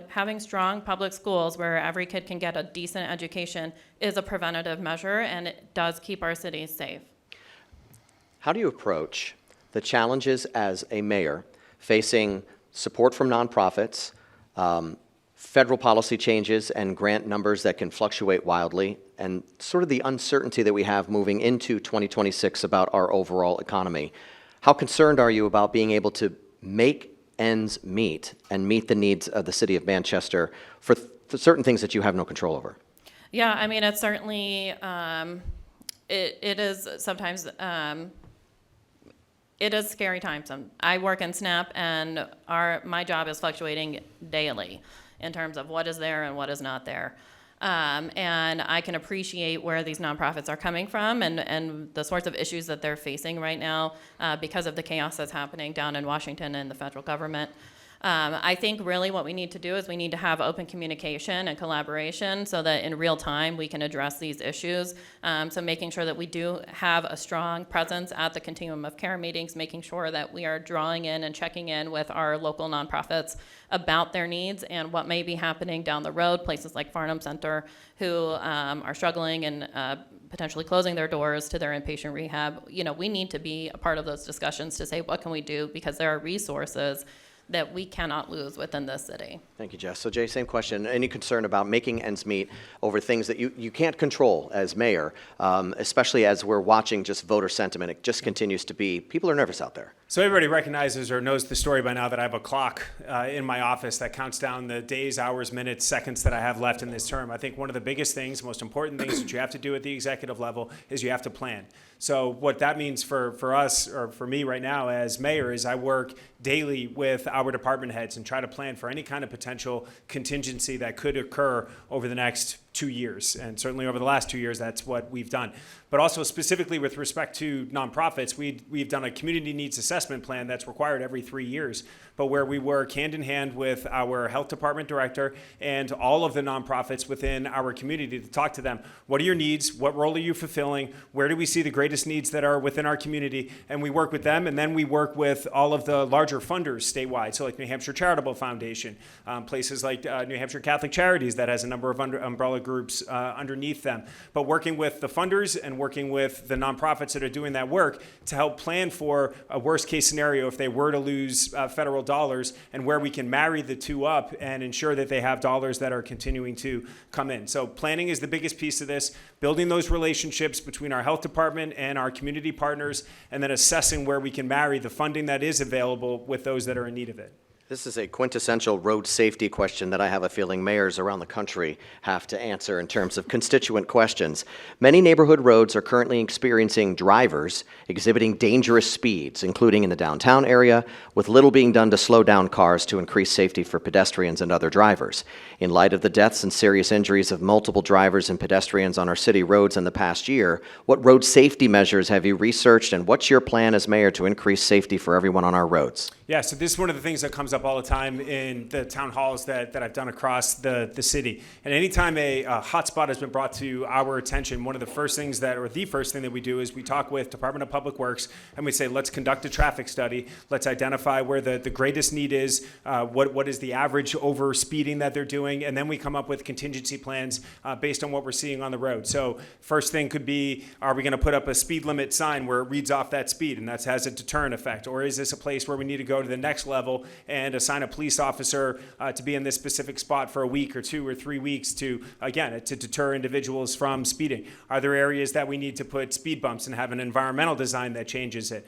Having strong public schools where every kid can get a decent education is a preventative measure, and it does keep our cities safe. How do you approach the challenges as a mayor facing support from nonprofits, federal policy changes and grant numbers that can fluctuate wildly, and sort of the uncertainty that we have moving into 2026 about our overall economy? How concerned are you about being able to make ends meet and meet the needs of the city of Manchester for certain things that you have no control over? Yeah, I mean, it's certainly, it is sometimes, it is scary times. I work in SNAP, and my job is fluctuating daily in terms of what is there and what is not there. And I can appreciate where these nonprofits are coming from and the sorts of issues that they're facing right now because of the chaos that's happening down in Washington and the federal government. I think really what we need to do is we need to have open communication and collaboration so that in real time we can address these issues. So making sure that we do have a strong presence at the continuum of care meetings, making sure that we are drawing in and checking in with our local nonprofits about their needs and what may be happening down the road, places like Farnham Center who are struggling and potentially closing their doors to their inpatient rehab. You know, we need to be a part of those discussions to say what can we do, because there are resources that we cannot lose within this city. Thank you, Jess. So Jay, same question. Any concern about making ends meet over things that you can't control as mayor, especially as we're watching just voter sentiment? It just continues to be, people are nervous out there. So everybody recognizes or knows the story by now that I have a clock in my office that counts down the days, hours, minutes, seconds that I have left in this term. I think one of the biggest things, most important things that you have to do at the executive level is you have to plan. So what that means for us, or for me right now as mayor, is I work daily with our department heads and try to plan for any kind of potential contingency that could occur over the next 2 years. And certainly over the last 2 years, that's what we've done. But also specifically with respect to nonprofits, we've done a community needs assessment plan that's required every 3 years, but where we work hand in hand with our health department director and all of the nonprofits within our community to talk to them. What are your needs? What role are you fulfilling? Where do we see the greatest needs that are within our community? And we work with them, and then we work with all of the larger funders statewide, so like New Hampshire Charitable Foundation, places like New Hampshire Catholic Charities that has a number of umbrella groups underneath them. But working with the funders and working with the nonprofits that are doing that work to help plan for a worst case scenario if they were to lose federal dollars, and where we can marry the two up and ensure that they have dollars that are continuing to come in. So planning is the biggest piece of this, building those relationships between our health department and our community partners, and then assessing where we can marry the funding that is available with those that are in need of it. This is a quintessential road safety question that I have a feeling mayors around the country have to answer in terms of constituent questions. Many neighborhood roads are currently experiencing drivers exhibiting dangerous speeds, including in the downtown area, with little being done to slow down cars to increase safety for pedestrians and other drivers. In light of the deaths and serious injuries of multiple drivers and pedestrians on our city roads in the past year, what road safety measures have you researched, and what's your plan as mayor to increase safety for everyone on our roads? Yeah, so this is one of the things that comes up all the time in the town halls that I've done across the city. And anytime a hotspot has been brought to our attention, one of the first things the first thing that we do is we talk with Department of Public Works and we say, let's conduct a traffic study. Let's identify where the greatest need is, what is the average over speeding that they're doing, and then we come up with contingency plans based on what we're seeing on the road. So first thing could be, are we going to put up a speed limit sign where it reads off that speed and that has a deterrent effect? Or is this a place where we need to go to the next level and assign a police officer to be in this specific spot for a week or 2 or 3 weeks to deter individuals from speeding? Are there areas that we need to put speed bumps and have an environmental design that changes it?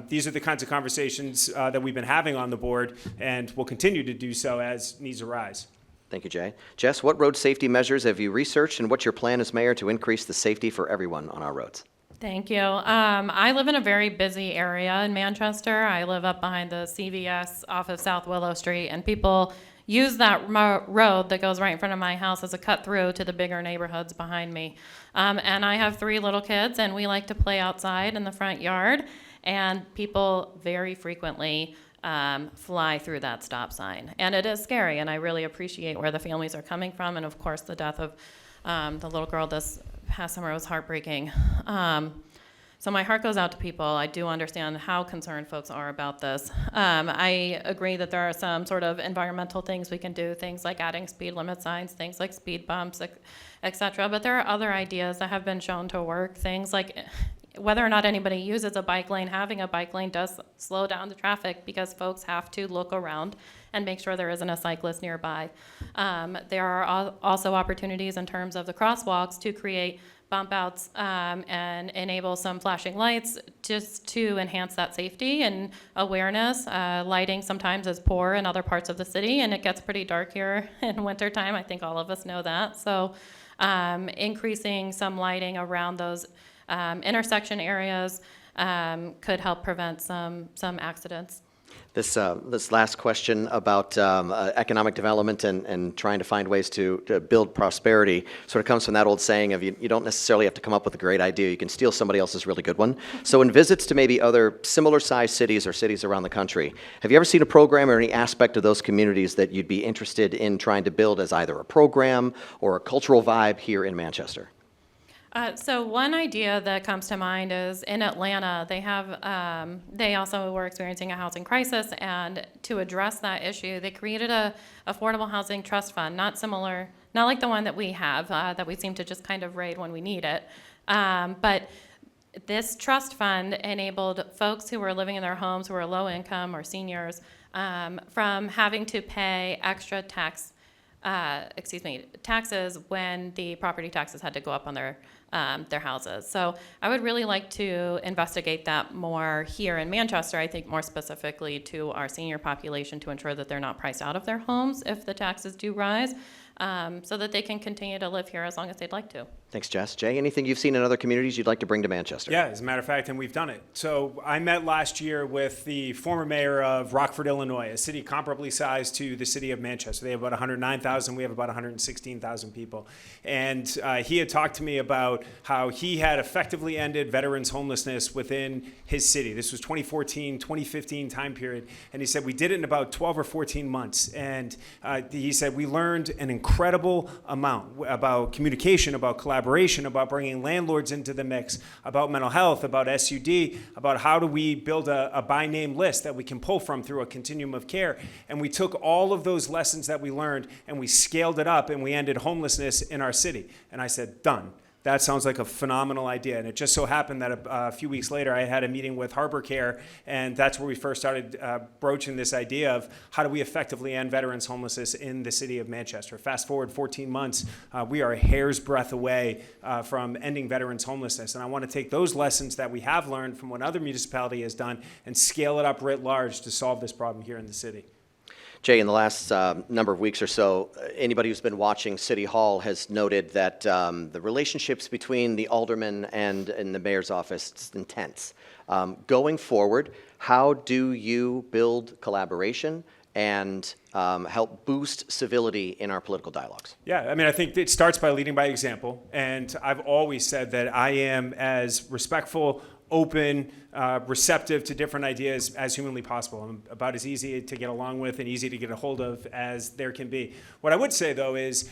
These are the kinds of conversations that we've been having on the board, and will continue to do so as needs arise. Thank you, Jay. Jess, what road safety measures have you researched, and what's your plan as mayor to increase the safety for everyone on our roads? Thank you. I live in a very busy area in Manchester. I live up behind the CVS off of South Willow Street, and people use that road that goes right in front of my house as a cut through to the bigger neighborhoods behind me. And I have 3 little kids, and we like to play outside in the front yard, and people very frequently fly through that stop sign. And it is scary, and I really appreciate where the families are coming from, and of course the death of the little girl this past summer was heartbreaking. So my heart goes out to people. I do understand how concerned folks are about this. I agree that there are some sort of environmental things we can do, things like adding speed limit signs, things like speed bumps, et cetera. But there are other ideas that have been shown to work, things like whether or not anybody uses a bike lane, having a bike lane does slow down the traffic because folks have to look around and make sure there isn't a cyclist nearby. There are also opportunities in terms of the crosswalks to create bump outs and enable some flashing lights just to enhance that safety and awareness. Lighting sometimes is poor in other parts of the city, and it gets pretty dark here in wintertime. I think all of us know that. So increasing some lighting around those intersection areas could help prevent some accidents. This last question about economic development and trying to find ways to build prosperity sort of comes from that old saying of you don't necessarily have to come up with a great idea, you can steal somebody else's really good one. So in visits to maybe other similar-sized cities or cities around the country, have you ever seen a program or any aspect of those communities that you'd be interested in trying to build as either a program or a cultural vibe here in Manchester? So one idea that comes to mind is in Atlanta, they also were experiencing a housing crisis, and to address that issue, they created a affordable housing trust fund, not like the one that we have, that we seem to just kind of raid when we need it. But this trust fund enabled folks who were living in their homes, who were low income or seniors, from having to pay extra taxes when the property taxes had to go up on their houses. So I would really like to investigate that more here in Manchester, I think more specifically to our senior population, to ensure that they're not priced out of their homes if the taxes do rise, so that they can continue to live here as long as they'd like to. Thanks, Jess. Jay, anything you've seen in other communities you'd like to bring to Manchester? Yeah, as a matter of fact, and we've done it. So I met last year with the former mayor of Rockford, Illinois, a city comparably sized to the city of Manchester. They have about 109,000. We have about 116,000 people. And he had talked to me about how he had effectively ended veterans homelessness within his city. This was 2014, 2015 time period. And he said, we did it in about 12 or 14 months. And he said, we learned an incredible amount about communication, about collaboration, about bringing landlords into the mix, about mental health, about SUD, about how do we build a by name list that we can pull from through a continuum of care. And we took all of those lessons that we learned and we scaled it up and we ended homelessness in our city. And I said, done. That sounds like a phenomenal idea. And it just so happened that a few weeks later, I had a meeting with Harbor Care, and that's where we first started broaching this idea of how do we effectively end veterans homelessness in the city of Manchester. Fast forward 14 months, we are a hair's breadth away from ending veterans homelessness. And I want to take those lessons that we have learned from what other municipality has done and scale it up writ large to solve this problem here in the city. Jay, in the last number of weeks or so, anybody who's been watching City Hall has noted that the relationships between the aldermen and in the mayor's office is intense. Going forward, how do you build collaboration and help boost civility in our political dialogues? Yeah, I mean, I think it starts by leading by example. And I've always said that I am as respectful, open, receptive to different ideas as humanly possible. I'm about as easy to get along with and easy to get a hold of as there can be. What I would say, though, is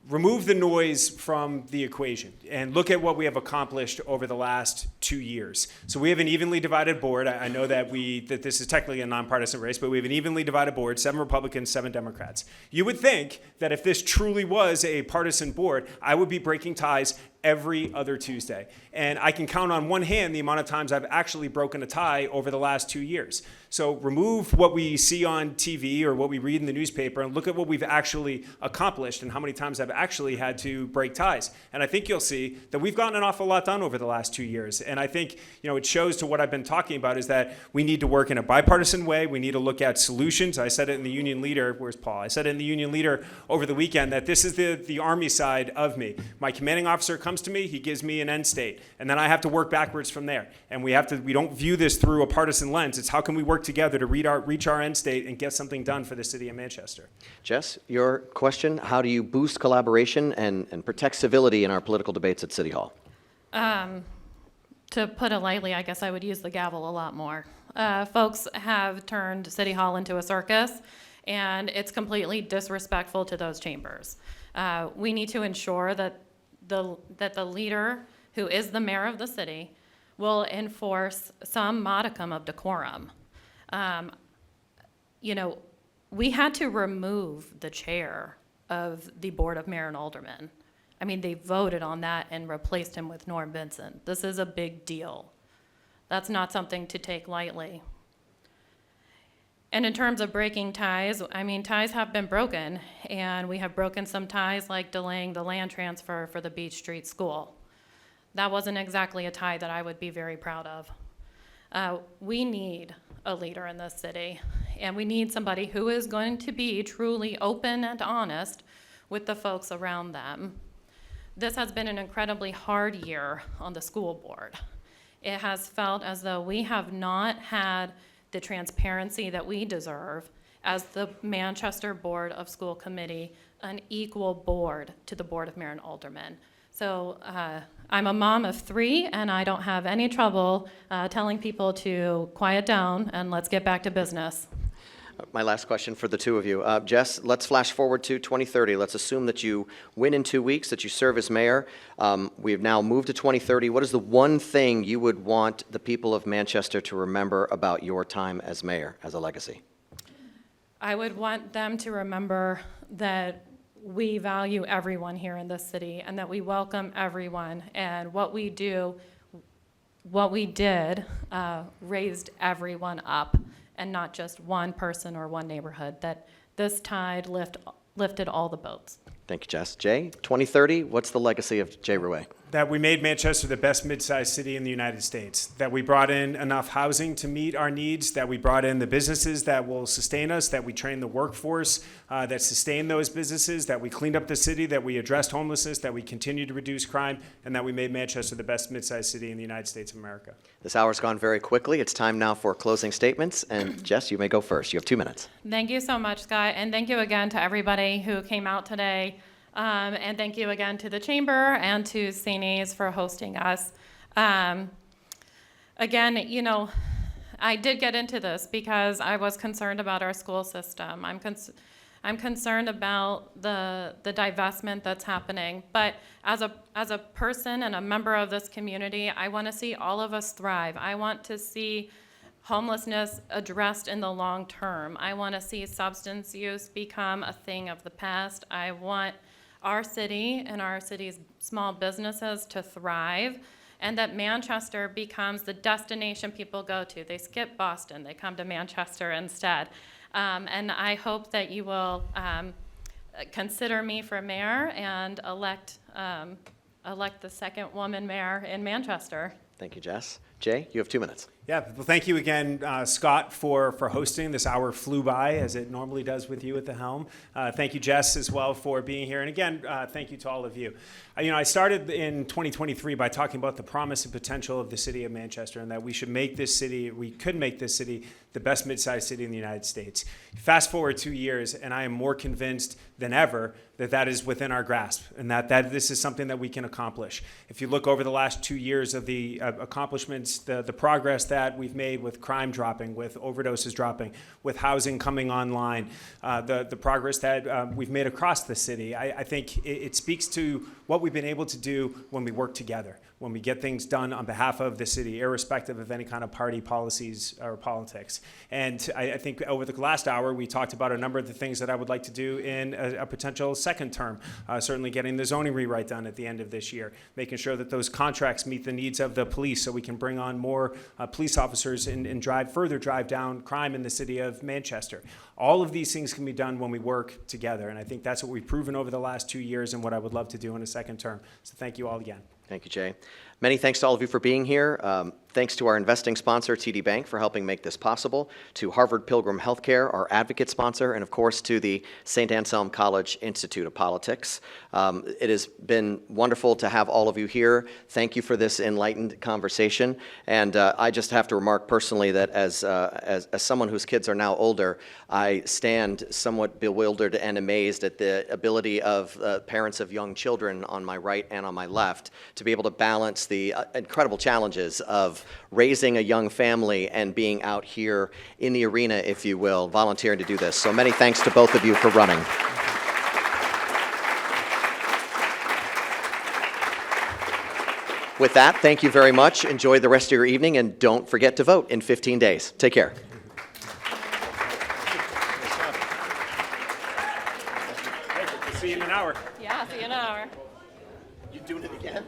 remove the noise from the equation and look at what we have accomplished over the last 2 years. So we have an evenly divided board. I know that this is technically a nonpartisan race, but we have an evenly divided board, 7 Republicans, 7 Democrats. You would think that if this truly was a partisan board, I would be breaking ties every other Tuesday. And I can count on one hand the amount of times I've actually broken a tie over the last 2 years. So remove what we see on TV or what we read in the newspaper and look at what we've actually accomplished and how many times I've actually had to break ties. And I think you'll see that we've gotten an awful lot done over the last 2 years. And I think, it shows to what I've been talking about is that we need to work in a bipartisan way. We need to look at solutions. I said it in the Union Leader. Where's Paul? I said it in the Union Leader over the weekend that this is the Army side of me. My commanding officer comes to me, he gives me an end state, and then I have to work backwards from there. And we don't view this through a partisan lens. It's how can we work together to reach our end state and get something done for the city of Manchester. Jess, your question, how do you boost collaboration and protect civility in our political debates at City Hall? To put it lightly, I guess I would use the gavel a lot more. Folks have turned City Hall into a circus, and it's completely disrespectful to those chambers. We need to ensure that the leader, who is the mayor of the city, will enforce some modicum of decorum. We had to remove the chair of the Board of Mayor and Aldermen. I mean, they voted on that and replaced him with Norm Vincent. This is a big deal. That's not something to take lightly. And in terms of breaking ties, ties have been broken, and we have broken some ties like delaying the land transfer for the Beach Street School. That wasn't exactly a tie that I would be very proud of. We need a leader in this city, and we need somebody who is going to be truly open and honest with the folks around them. This has been an incredibly hard year on the school board. It has felt as though we have not had the transparency that we deserve as the Manchester Board of School Committee, an equal board to the Board of Mayor and Aldermen. So I'm a mom of 3, and I don't have any trouble telling people to quiet down and let's get back to business. My last question for the two of you. Jess, let's flash forward to 2030. Let's assume that you win in 2 weeks, that you serve as mayor. We have now moved to 2030. What is the one thing you would want the people of Manchester to remember about your time as mayor, as a legacy? I would want them to remember that we value everyone here in this city and that we welcome everyone, and what we did raised everyone up and not just one person or one neighborhood, that this tide lifted all the boats. Thank you, Jess. Jay, 2030, what's the legacy of Jay Ruais? that we made Manchester the best mid-sized city in the United States, that we brought in enough housing to meet our needs, that we brought in the businesses that will sustain us, that we trained the workforce that sustain those businesses, that we cleaned up the city, that we addressed homelessness, that we continued to reduce crime, and that we made Manchester the best mid-sized city in the United States of America. This hour's gone very quickly. It's time now for closing statements. And Jess, you may go first. You have 2 minutes. Thank you so much, Scott, and thank you again to everybody who came out today. And thank you again to the Chamber and to CNEs for hosting us. Again, you know, I did get into this because I was concerned about our school system. I'm concerned about the divestment that's happening. But as a person and a member of this community, I want to see all of us thrive. I want to see homelessness addressed in the long term. I want to see substance use become a thing of the past. I want our city and our city's small businesses to thrive, and that Manchester becomes the destination people go to. They skip Boston, they come to Manchester instead. And I hope that you will consider me for mayor and elect the second woman mayor in Manchester. Thank you, Jess. Jay, you have 2 minutes. Yeah, well, thank you again, Scott, for hosting. This hour flew by, as it normally does with you at the helm. Thank you, Jess, as well, for being here. And again, thank you to all of you. I started in 2023 by talking about the promise and potential of the city of Manchester, and that we could make this city the best mid-sized city in the United States. Fast forward 2 years, and I am more convinced than ever that is within our grasp, and that this is something that we can accomplish. If you look over the last 2 years of the accomplishments, the progress that we've made with crime dropping, with overdoses dropping, with housing coming online, the progress that we've made across the city, I think it speaks to what we've been able to do when we work together, when we get things done on behalf of the city, irrespective of any kind of party policies or politics. And I think over the last hour, we talked about a number of the things that I would like to do in a potential second term, certainly getting the zoning rewrite done at the end of this year, making sure that those contracts meet the needs of the police so we can bring on more police officers and further drive down crime in the city of Manchester. All of these things can be done when we work together, and I think that's what we've proven over the last 2 years and what I would love to do in a second term. So thank you all again. Thank you, Jay. Many thanks to all of you for being here. Thanks to our investing sponsor, TD Bank, for helping make this possible, to Harvard Pilgrim Healthcare, our advocate sponsor, and of course to the St. Anselm College Institute of Politics. It has been wonderful to have all of you here. Thank you for this enlightened conversation. And I just have to remark personally that as someone whose kids are now older, I stand somewhat bewildered and amazed at the ability of parents of young children on my right and on my left to be able to balance the incredible challenges of raising a young family and being out here in the arena, if you will, volunteering to do this. So many thanks to both of you for running. With that, thank you very much. Enjoy the rest of your evening, and don't forget to vote in 15 days. Take care. See you in an hour. Yeah, see you in an hour. You doing it again?